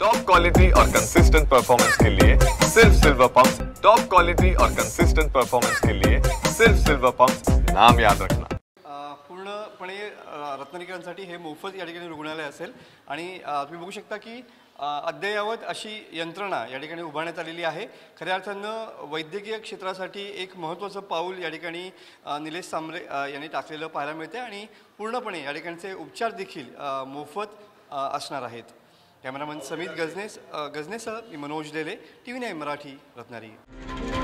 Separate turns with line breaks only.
Top quality और consistent performance के लिए सिर्फ सिल्वर पंप्स। टॉप क्वालिटी और कंसिस्टेंट परफॉर्मेंस के लिए सिर्फ सिल्वर पंप्स, नाम याद रखना।
पूर्णपणे रत्नागिरीकरांसाठी हे मोफत या ठिकाणी रुग्णालय असेल आणि तुम्ही बघू शकता की अद्ययावत अशी यंत्रणा या ठिकाणी उभारण्यात आलेली आहे। खऱ्या अर्थानं वैद्यकीय क्षेत्रासाठी एक महत्त्वाचं पाऊल या ठिकाणी निलेश सांबरे यांनी टाकलेलं पाहायला मिळते आणि पूर्णपणे या ठिकाणचे उपचार देखील मोफत असणार आहेत। कॅमेरामन समित गजनेसह मी मनोज देले, TV9 मराठी, रत्नागिरी।